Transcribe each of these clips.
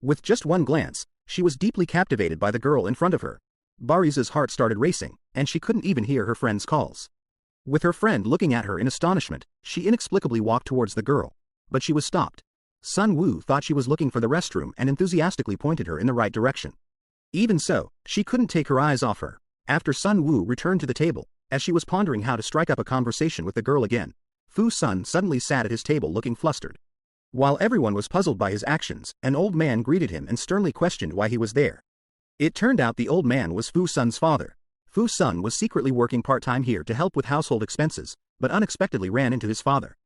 With just one glance, she was deeply captivated by the girl in front of her. Baris's heart started racing, and she couldn't even hear her friend's calls. With her friend looking at her in astonishment, she inexplicably walked towards the girl. But she was stopped. Sun Woo thought she was looking for the restroom and enthusiastically pointed her in the right direction. Even so, she couldn't take her eyes off her. After Sun Woo returned to the table, as she was pondering how to strike up a conversation with the girl again, Fu Sun suddenly sat at his table looking flustered. While everyone was puzzled by his actions, an old man greeted him and sternly questioned why he was there. It turned out the old man was Fu Sun's father. Fu Sun was secretly working part-time here to help with household expenses, but unexpectedly ran into his father.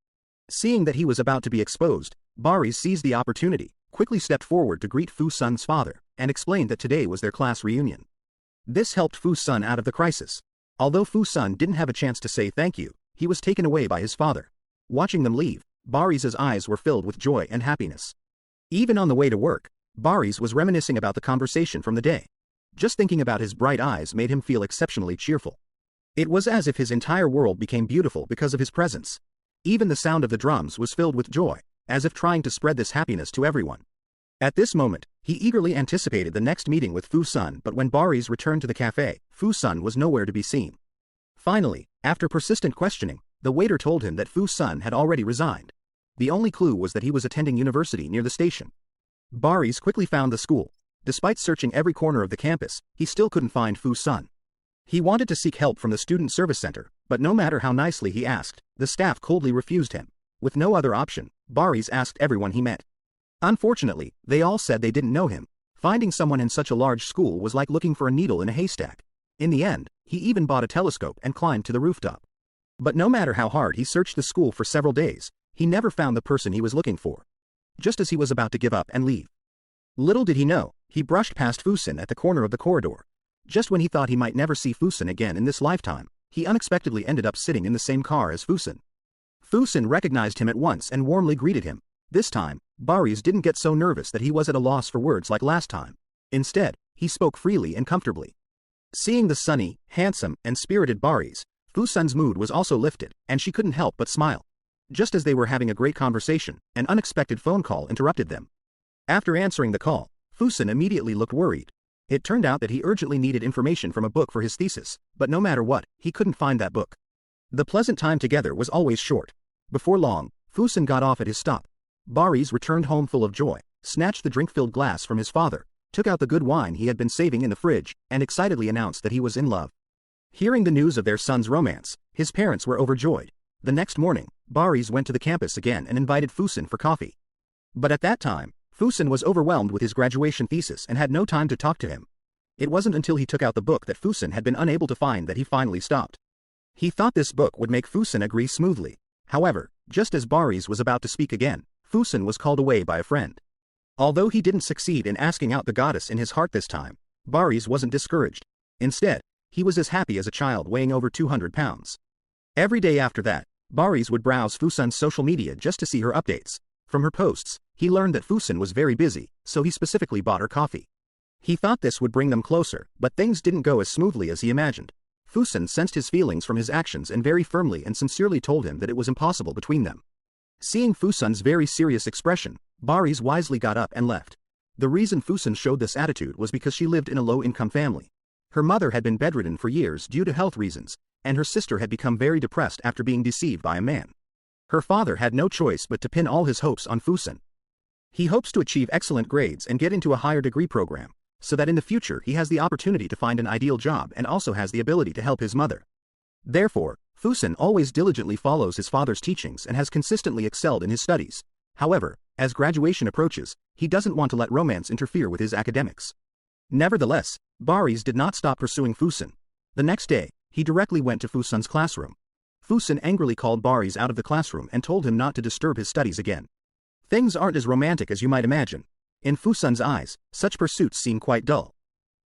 Seeing that he was about to be exposed, Baris seized the opportunity, quickly stepped forward to greet Fu Sun's father, and explained that today was their class reunion. This helped Fu Sun out of the crisis. Although Fu Sun didn't have a chance to say thank you, he was taken away by his father. Watching them leave, Baris's eyes were filled with joy and happiness. Even on the way to work, Baris was reminiscing about the conversation from the day. Just thinking about his bright eyes made him feel exceptionally cheerful. It was as if his entire world became beautiful because of his presence. Even the sound of the drums was filled with joy, as if trying to spread this happiness to everyone. At this moment, he eagerly anticipated the next meeting with Fu Sun, but when Baris returned to the cafe, Fu Sun was nowhere to be seen. Finally, after persistent questioning, the waiter told him that Fu Sun had already resigned. The only clue was that he was attending university near the station. Baris quickly found the school. Despite searching every corner of the campus, he still couldn't find Fu Sun. He wanted to seek help from the student service center, but no matter how nicely he asked, the staff coldly refused him. With no other option, Baris asked everyone he met. Unfortunately, they all said they didn't know him. Finding someone in such a large school was like looking for a needle in a haystack. In the end, he even bought a telescope and climbed to the rooftop. But no matter how hard he searched the school for several days, he never found the person he was looking for. Just as he was about to give up and leave, little did he know, he brushed past Fusun at the corner of the corridor. Just when he thought he might never see Fusun again in this lifetime, he unexpectedly ended up sitting in the same car as Fusun. Fusun recognized him at once and warmly greeted him. This time, Baris didn't get so nervous that he was at a loss for words like last time. Instead, he spoke freely and comfortably. Seeing the sunny, handsome, and spirited Baris, Fusun's mood was also lifted, and she couldn't help but smile. Just as they were having a great conversation, an unexpected phone call interrupted them. After answering the call, Fusun immediately looked worried. It turned out that he urgently needed information from a book for his thesis, but no matter what, he couldn't find that book. The pleasant time together was always short. Before long, Fusun got off at his stop. Baris returned home full of joy, snatched the drink-filled glass from his father, took out the good wine he had been saving in the fridge, and excitedly announced that he was in love. Hearing the news of their son's romance, his parents were overjoyed. The next morning, Baris went to the campus again and invited Fusun for coffee. But at that time, Fusun was overwhelmed with his graduation thesis and had no time to talk to him. It wasn't until he took out the book that Fusun had been unable to find that he finally stopped. He thought this book would make Fusun agree smoothly. However, just as Baris was about to speak again, Fusun was called away by a friend. Although he didn't succeed in asking out the goddess in his heart this time, Baris wasn't discouraged. Instead, he was as happy as a child weighing over 200 pounds. Every day after that, Baris would browse Fusun's social media just to see her updates. From her posts, he learned that Fusun was very busy, so he specifically bought her coffee. He thought this would bring them closer, but things didn't go as smoothly as he imagined. Fusun sensed his feelings from his actions and very firmly and sincerely told him that it was impossible between them. Seeing Fusun's very serious expression, Baris wisely got up and left. The reason Fusun showed this attitude was because she lived in a low-income family. Her mother had been bedridden for years due to health reasons, and her sister had become very depressed after being deceived by a man. Her father had no choice but to pin all his hopes on Fusun. He hopes to achieve excellent grades and get into a higher degree program, so that in the future he has the opportunity to find an ideal job and also has the ability to help his mother. Therefore, Fusun always diligently follows his father's teachings and has consistently excelled in his studies. However, as graduation approaches, he doesn't want to let romance interfere with his academics. Nevertheless, Baris did not stop pursuing Fusun. The next day, he directly went to Fusun's classroom. Fusun angrily called Baris out of the classroom and told him not to disturb his studies again. Things aren't as romantic as you might imagine. In Fusun's eyes, such pursuits seem quite dull.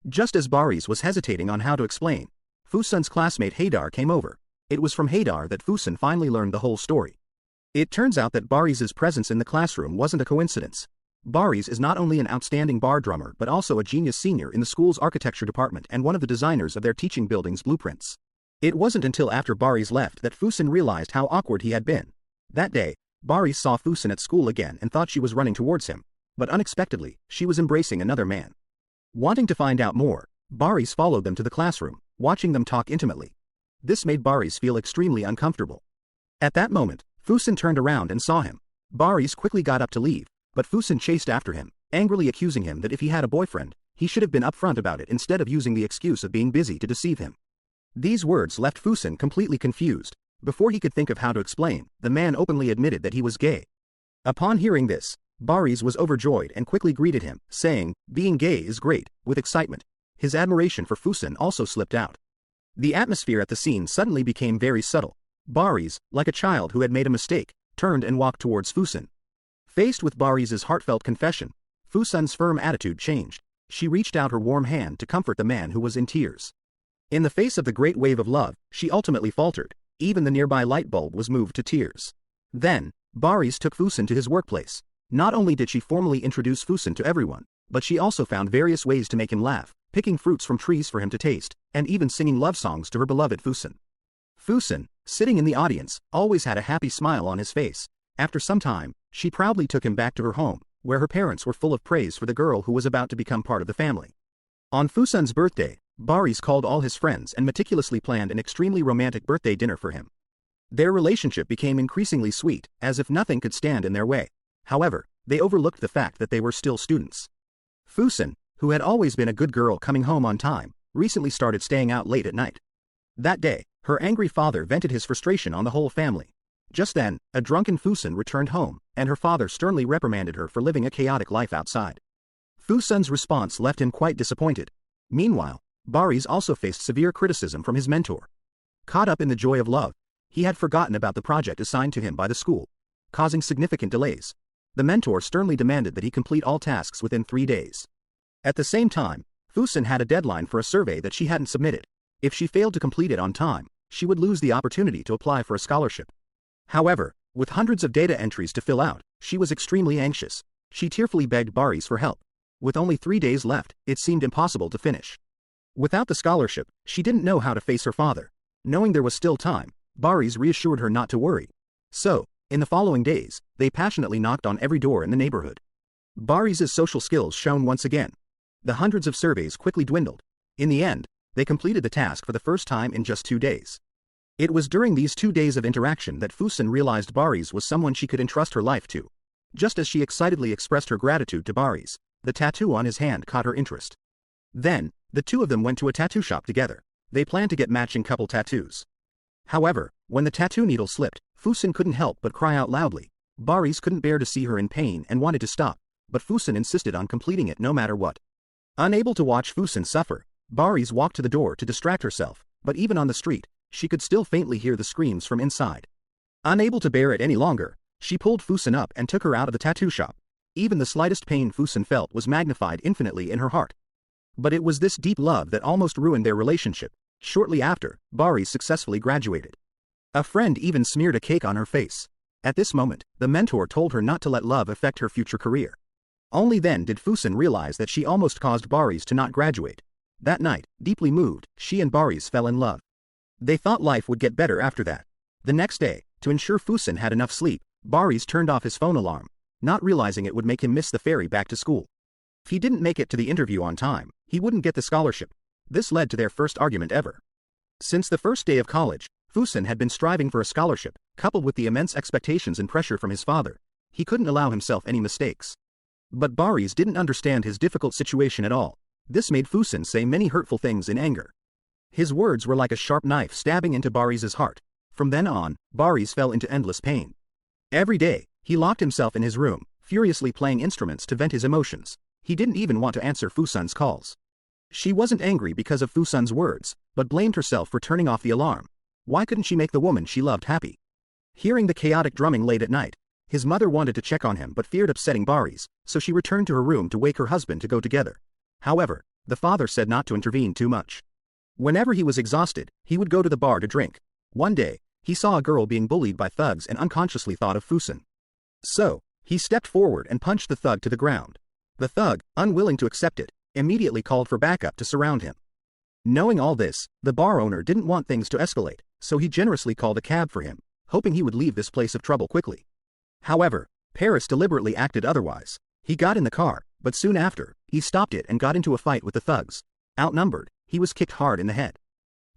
Just as Baris was hesitating on how to explain, Fusun's classmate Haydar came over. It was from Haydar that Fusun finally learned the whole story. It turns out that Baris's presence in the classroom wasn't a coincidence. Baris is not only an outstanding bar drummer but also a genius senior in the school's architecture department and one of the designers of their teaching building's blueprints. It wasn't until after Baris left that Fusun realized how awkward he had been. That day, Baris saw Fusun at school again and thought she was running towards him. but unexpectedly, she was embracing another man. Wanting to find out more, Barış followed them to the classroom, watching them talk intimately. This made Barış feel extremely uncomfortable. At that moment, Füsun turned around and saw him. Barış quickly got up to leave, but Füsun chased after him, angrily accusing him that if he had a boyfriend, he should have been upfront about it instead of using the excuse of being busy to deceive him. These words left Füsun completely confused. Before he could think of how to explain, the man openly admitted that he was gay. Upon hearing this, Barış was overjoyed and quickly greeted him, saying, "Being gay is great," with excitement. His admiration for Füsun also slipped out. The atmosphere at the scene suddenly became very subtle. Barış, like a child who had made a mistake, turned and walked towards Füsun. Faced with Barış's heartfelt confession, Füsun's firm attitude changed. She reached out her warm hand to comfort the man who was in tears. In the face of the great wave of love, she ultimately faltered. Even the nearby light bulb was moved to tears. Then, Barış took Füsun to his workplace. Not only did she formally introduce Füsun to everyone, but she also found various ways to make him laugh, picking fruits from trees for him to taste, and even singing love songs to her beloved Füsun. Füsun, sitting in the audience, always had a happy smile on his face. After some time, she proudly took him back to her home, where her parents were full of praise for the girl who was about to become part of the family. On Füsun's birthday, Barış called all his friends and meticulously planned an extremely romantic birthday dinner for him. Their relationship became increasingly sweet, as if nothing could stand in their way. However, they overlooked the fact that they were still students. Füsun, who had always been a good girl coming home on time, recently started staying out late at night. That day, her angry father vented his frustration on the whole family. Just then, a drunken Füsun returned home, and her father sternly reprimanded her for living a chaotic life outside. Füsun's response left him quite disappointed. Meanwhile, Barış also faced severe criticism from his mentor. Caught up in the joy of love, he had forgotten about the project assigned to him by the school, causing significant delays. The mentor sternly demanded that he complete all tasks within 3 days. At the same time, Füsun had a deadline for a survey that she hadn't submitted. If she failed to complete it on time, she would lose the opportunity to apply for a scholarship. However, with hundreds of data entries to fill out, she was extremely anxious. She tearfully begged Barış for help. With only 3 days left, it seemed impossible to finish. Without the scholarship, she didn't know how to face her father. Knowing there was still time, Barış reassured her not to worry. So, in the following days, they passionately knocked on every door in the neighborhood. Barış's social skills shone once again. The hundreds of surveys quickly dwindled. In the end, they completed the task for the first time in just 2 days. It was during these 2 days of interaction that Füsun realized Barış was someone she could entrust her life to. Just as she excitedly expressed her gratitude to Barış, the tattoo on his hand caught her interest. Then, the two of them went to a tattoo shop together. They planned to get matching couple tattoos. However, when the tattoo needle slipped, Füsun couldn't help but cry out loudly. Barış couldn't bear to see her in pain and wanted to stop, but Füsun insisted on completing it no matter what. Unable to watch Füsun suffer, Barış walked to the door to distract herself, but even on the street, she could still faintly hear the screams from inside. Unable to bear it any longer, she pulled Füsun up and took her out of the tattoo shop. Even the slightest pain Füsun felt was magnified infinitely in her heart. But it was this deep love that almost ruined their relationship. Shortly after, Barış successfully graduated. A friend even smeared a cake on her face. At this moment, the mentor told her not to let love affect her future career. Only then did Füsun realize that she almost caused Barış to not graduate. That night, deeply moved, she and Barış fell in love. They thought life would get better after that. The next day, to ensure Füsun had enough sleep, Barış turned off his phone alarm, not realizing it would make him miss the ferry back to school. If he didn't make it to the interview on time, he wouldn't get the scholarship. This led to their first argument ever. Since the first day of college, Füsun had been striving for a scholarship, coupled with the immense expectations and pressure from his father. He couldn't allow himself any mistakes. But Barış didn't understand his difficult situation at all. This made Füsun say many hurtful things in anger. His words were like a sharp knife stabbing into Barış's heart. From then on, Barış fell into endless pain. Every day, he locked himself in his room, furiously playing instruments to vent his emotions. He didn't even want to answer Füsun's calls. She wasn't angry because of Füsun's words, but blamed herself for turning off the alarm. Why couldn't she make the woman she loved happy? Hearing the chaotic drumming late at night, his mother wanted to check on him but feared upsetting Barış, so she returned to her room to wake her husband to go together. However, the father said not to intervene too much. Whenever he was exhausted, he would go to the bar to drink. One day, he saw a girl being bullied by thugs and unconsciously thought of Füsun. So, he stepped forward and punched the thug to the ground. The thug, unwilling to accept it, immediately called for backup to surround him. Knowing all this, the bar owner didn't want things to escalate, so he generously called a cab for him, hoping he would leave this place of trouble quickly. However, Paris deliberately acted otherwise. He got in the car, but soon after, he stopped it and got into a fight with the thugs. Outnumbered, he was kicked hard in the head.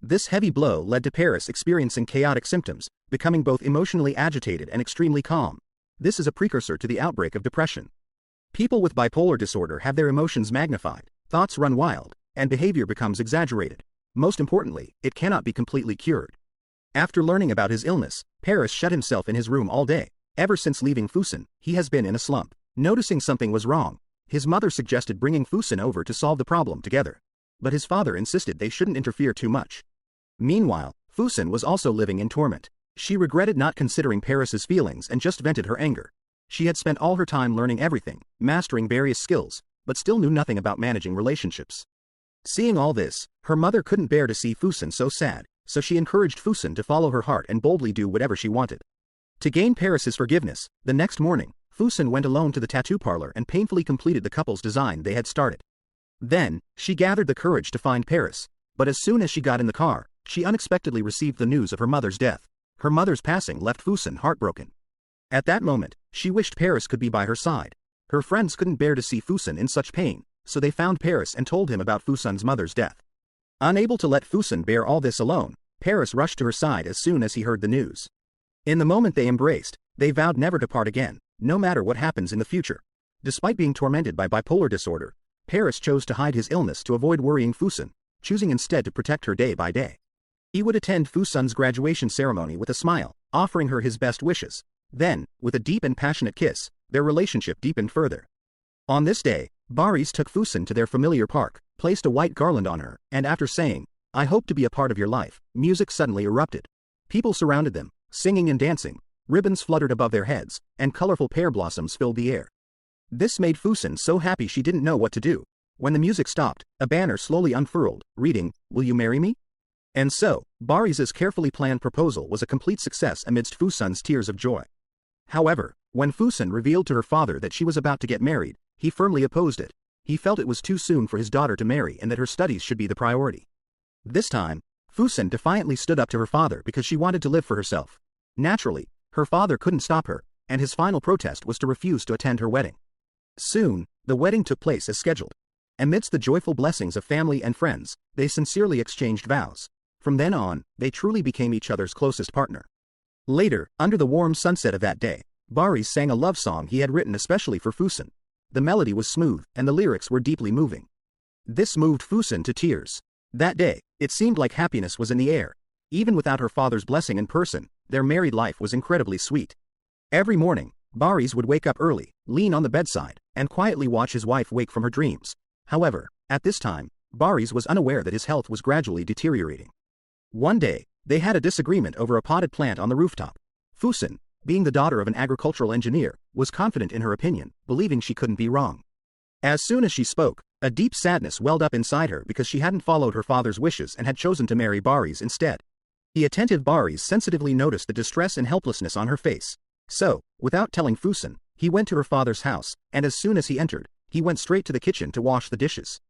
This heavy blow led to Paris experiencing chaotic symptoms, becoming both emotionally agitated and extremely calm. This is a precursor to the outbreak of depression. People with bipolar disorder have their emotions magnified, thoughts run wild, and behavior becomes exaggerated. Most importantly, it cannot be completely cured. After learning about his illness, Paris shut himself in his room all day. Ever since leaving Füsun, he has been in a slump. Noticing something was wrong, his mother suggested bringing Füsun over to solve the problem together. But his father insisted they shouldn't interfere too much. Meanwhile, Füsun was also living in torment. She regretted not considering Paris's feelings and just vented her anger. She had spent all her time learning everything, mastering various skills, but still knew nothing about managing relationships. Seeing all this, her mother couldn't bear to see Füsun so sad, so she encouraged Füsun to follow her heart and boldly do whatever she wanted. To gain Paris's forgiveness, the next morning, Füsun went alone to the tattoo parlor and painfully completed the couple's design they had started. Then, she gathered the courage to find Paris, but as soon as she got in the car, she unexpectedly received the news of her mother's death. Her mother's passing left Füsun heartbroken. At that moment, she wished Paris could be by her side. Her friends couldn't bear to see Füsun in such pain, so they found Paris and told him about Füsun's mother's death. Unable to let Füsun bear all this alone, Paris rushed to her side as soon as he heard the news. In the moment they embraced, they vowed never to part again, no matter what happens in the future. Despite being tormented by bipolar disorder, Paris chose to hide his illness to avoid worrying Füsun, choosing instead to protect her day by day. He would attend Füsun's graduation ceremony with a smile, offering her his best wishes. Then, with a deep and passionate kiss, their relationship deepened further. On this day, Barış took Füsun to their familiar park, placed a white garland on her, and after saying, "I hope to be a part of your life," music suddenly erupted. People surrounded them, singing and dancing, ribbons fluttered above their heads, and colorful pear blossoms filled the air. This made Füsun so happy she didn't know what to do. When the music stopped, a banner slowly unfurled, reading, "Will you marry me?" And so, Barış's carefully planned proposal was a complete success amidst Füsun's tears of joy. However, when Füsun revealed to her father that she was about to get married, he firmly opposed it. He felt it was too soon for his daughter to marry and that her studies should be the priority. This time, Füsun defiantly stood up to her father because she wanted to live for herself. Naturally, her father couldn't stop her, and his final protest was to refuse to attend her wedding. Soon, the wedding took place as scheduled. Amidst the joyful blessings of family and friends, they sincerely exchanged vows. From then on, they truly became each other's closest partner. Later, under the warm sunset of that day, Barış sang a love song he had written especially for Füsun. The melody was smooth, and the lyrics were deeply moving. This moved Füsun to tears. That day, it seemed like happiness was in the air. Even without her father's blessing in person, their married life was incredibly sweet. Every morning, Barış would wake up early, lean on the bedside, and quietly watch his wife wake from her dreams. However, at this time, Barış was unaware that his health was gradually deteriorating. One day, they had a disagreement over a potted plant on the rooftop. Füsun, being the daughter of an agricultural engineer, was confident in her opinion, believing she couldn't be wrong. As soon as she spoke, a deep sadness welled up inside her because she hadn't followed her father's wishes and had chosen to marry Barış instead. The attentive Barış sensitively noticed the distress and helplessness on her face. So, without telling Füsun, he went to her father's house, and as soon as he entered, he went straight to the kitchen to wash the dishes.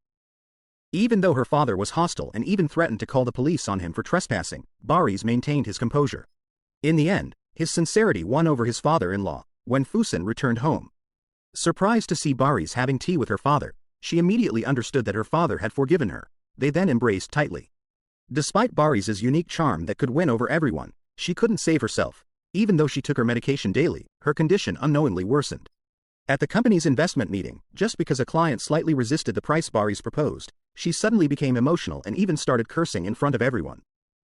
Even though her father was hostile and even threatened to call the police on him for trespassing, Barış maintained his composure. In the end, his sincerity won over his father-in-law. When Füsun returned home, surprised to see Barış having tea with her father, she immediately understood that her father had forgiven her. They then embraced tightly. Despite Barış's unique charm that could win over everyone, she couldn't save herself. Even though she took her medication daily, her condition unknowingly worsened. At the company's investment meeting, just because a client slightly resisted the price Barış proposed, she suddenly became emotional and even started cursing in front of everyone.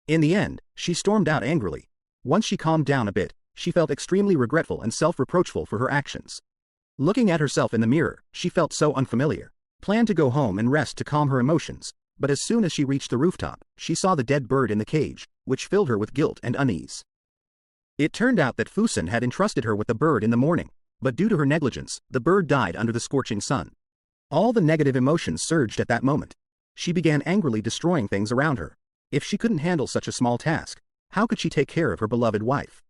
In the end, she stormed out angrily. Once she calmed down a bit, she felt extremely regretful and self-reproachful for her actions. Looking at herself in the mirror, she felt so unfamiliar. Planned to go home and rest to calm her emotions, but as soon as she reached the rooftop, she saw the dead bird in the cage, which filled her with guilt and unease. It turned out that Füsun had entrusted her with the bird in the morning, but due to her negligence, the bird died under the scorching sun. All the negative emotions surged at that moment. She began angrily destroying things around her. If she couldn't handle such a small task, how could she take care of her beloved wife?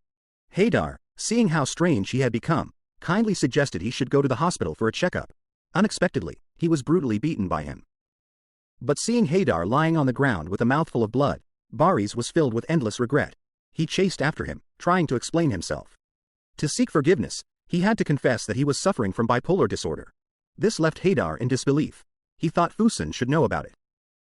Haydar, seeing how strange he had become, kindly suggested he should go to the hospital for a checkup. Unexpectedly, he was brutally beaten by him. But seeing Haydar lying on the ground with a mouthful of blood, Barış was filled with endless regret. He chased after him, trying to explain himself. To seek forgiveness, He had to confess that he was suffering from bipolar disorder. This left Haydar in disbelief. He thought Füsun should know about it.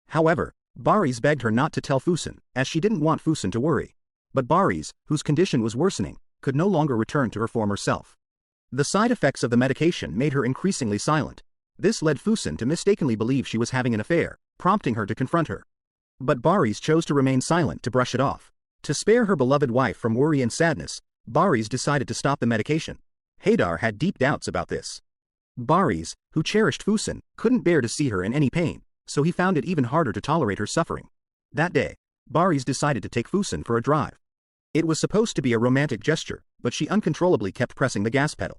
However, Barış begged her not to tell Füsun, as she didn't want Füsun to worry. But Barış, whose condition was worsening, could no longer return to her former self. The side effects of the medication made her increasingly silent. This led Füsun to mistakenly believe she was having an affair, prompting her to confront her. But Barış chose to remain silent to brush it off. To spare her beloved wife from worry and sadness, Barış decided to stop the medication. Haydar had deep doubts about this. Barış, who cherished Füsun, couldn't bear to see her in any pain, so he found it even harder to tolerate her suffering. That day, Barış decided to take Füsun for a drive. It was supposed to be a romantic gesture, but she uncontrollably kept pressing the gas pedal.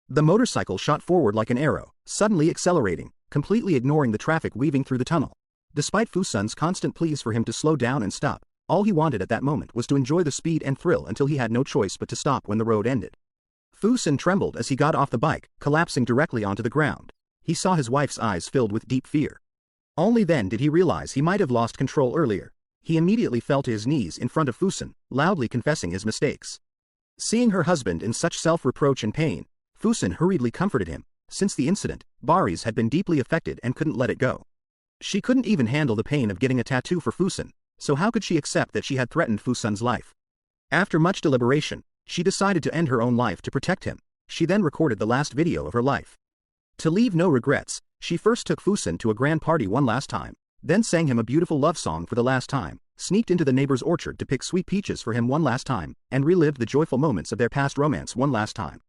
The motorcycle shot forward like an arrow, suddenly accelerating, completely ignoring the traffic weaving through the tunnel. Despite Füsun's constant pleas for him to slow down and stop, all he wanted at that moment was to enjoy the speed and thrill until he had no choice but to stop when the road ended. Füsun trembled as he got off the bike, collapsing directly onto the ground. He saw his wife's eyes filled with deep fear. Only then did he realize he might have lost control earlier. He immediately fell to his knees in front of Füsun, loudly confessing his mistakes. Seeing her husband in such self-reproach and pain, Füsun hurriedly comforted him. Since the incident, Barış had been deeply affected and couldn't let it go. She couldn't even handle the pain of getting a tattoo for Füsun, so how could she accept that she had threatened Füsun's life? After much deliberation, she decided to end her own life to protect him. She then recorded the last video of her life. To leave no regrets, she first took Füsun to a grand party one last time, then sang him a beautiful love song for the last time, sneaked into the neighbor's orchard to pick sweet peaches for him one last time, and relived the joyful moments of their past romance one last time.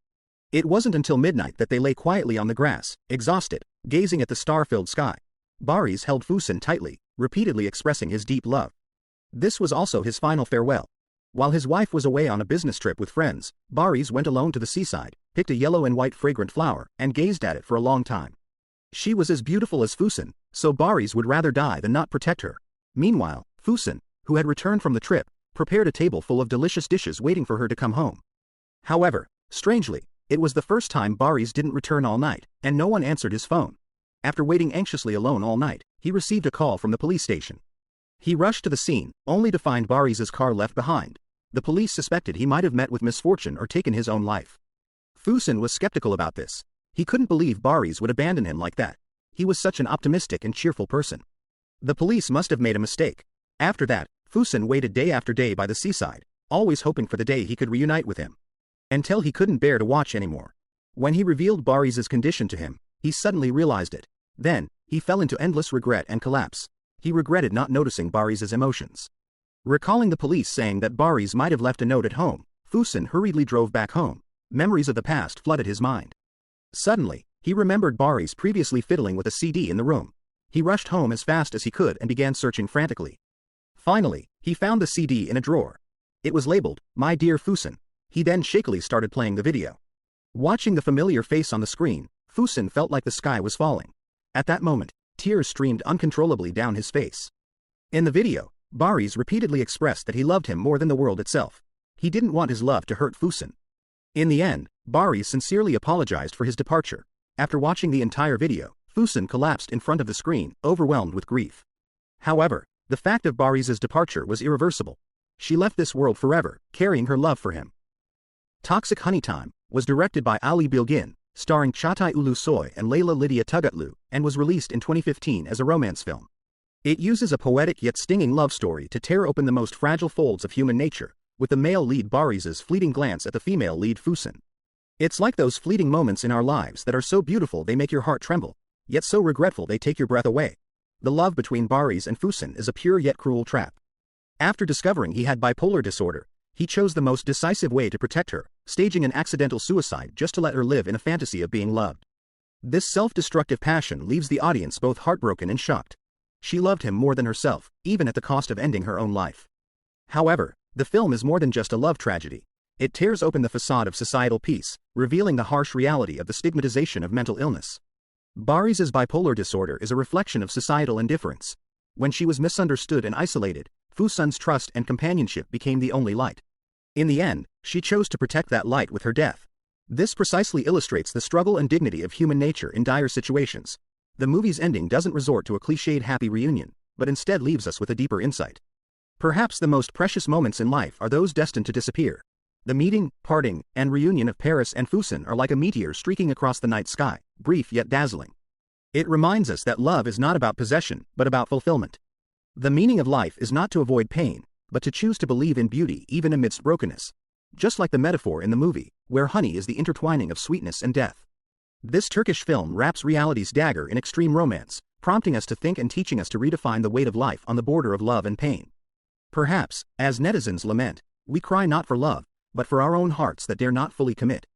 It wasn't until midnight that they lay quietly on the grass, exhausted, gazing at the star-filled sky. Barış held Füsun tightly, repeatedly expressing his deep love. This was also his final farewell. While his wife was away on a business trip with friends, Barış went alone to the seaside, picked a yellow and white fragrant flower, and gazed at it for a long time. She was as beautiful as Füsun, so Barış would rather die than not protect her. Meanwhile, Füsun, who had returned from the trip, prepared a table full of delicious dishes waiting for her to come home. However, strangely, it was the first time Barış didn't return all night, and no one answered his phone. After waiting anxiously alone all night, he received a call from the police station. He rushed to the scene, only to find Barış's car left behind. The police suspected he might have met with misfortune or taken his own life. Füsun was skeptical about this. He couldn't believe Barış would abandon him like that. He was such an optimistic and cheerful person. The police must have made a mistake. After that, Füsun waited day after day by the seaside, always hoping for the day he could reunite with him. Until he couldn't bear to watch anymore. When he revealed Barış's condition to him, he suddenly realized it. Then, he fell into endless regret and collapse. He regretted not noticing Barış's emotions. Recalling the police saying that Barış might have left a note at home, Füsun hurriedly drove back home. Memories of the past flooded his mind. Suddenly, he remembered Barış previously fiddling with a CD in the room. He rushed home as fast as he could and began searching frantically. Finally, he found the CD in a drawer. It was labeled, "My Dear Füsun." He then shakily started playing the video. Watching the familiar face on the screen, Füsun felt like the sky was falling. At that moment, tears streamed uncontrollably down his face. In the video, Barış repeatedly expressed that he loved him more than the world itself. He didn't want his love to hurt Füsun. In the end, Barış sincerely apologized for his departure. After watching the entire video, Füsun collapsed in front of the screen, overwhelmed with grief. However, the fact of Barış's departure was irreversible. She left this world forever, carrying her love for him. Toxic Honey Time was directed by Ali Bilgin, starring Çağatay Ulusoy and Leyla Lydia Tugutlu, and was released in 2015 as a romance film. It uses a poetic yet stinging love story to tear open the most fragile folds of human nature, with the male lead Barış's fleeting glance at the female lead Füsun. It's like those fleeting moments in our lives that are so beautiful they make your heart tremble, yet so regretful they take your breath away. The love between Barış and Füsun is a pure yet cruel trap. After discovering he had bipolar disorder, he chose the most decisive way to protect her, staging an accidental suicide just to let her live in a fantasy of being loved. This self-destructive passion leaves the audience both heartbroken and shocked. She loved him more than herself, even at the cost of ending her own life. However, the film is more than just a love tragedy. It tears open the facade of societal peace, revealing the harsh reality of the stigmatization of mental illness. Barış's bipolar disorder is a reflection of societal indifference. When she was misunderstood and isolated, Füsun's trust and companionship became the only light. In the end, she chose to protect that light with her death. This precisely illustrates the struggle and dignity of human nature in dire situations. The movie's ending doesn't resort to a cliched happy reunion, but instead leaves us with a deeper insight. Perhaps the most precious moments in life are those destined to disappear. The meeting, parting, and reunion of Paris and Füsun are like a meteor streaking across the night sky, brief yet dazzling. It reminds us that love is not about possession, but about fulfillment. The meaning of life is not to avoid pain, but to choose to believe in beauty even amidst brokenness. Just like the metaphor in the movie, where honey is the intertwining of sweetness and death. This Turkish film wraps reality's dagger in extreme romance, prompting us to think and teaching us to redefine the weight of life on the border of love and pain. Perhaps, as netizens lament, we cry not for love, but for our own hearts that dare not fully commit.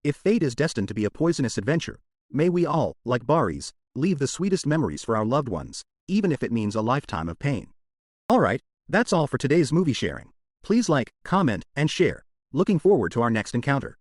If fate is destined to be a poisonous adventure, may we all, like Barış, leave the sweetest memories for our loved ones, even if it means a lifetime of pain. Alright, that's all for today's movie sharing. Please like, comment, and share. Looking forward to our next encounter.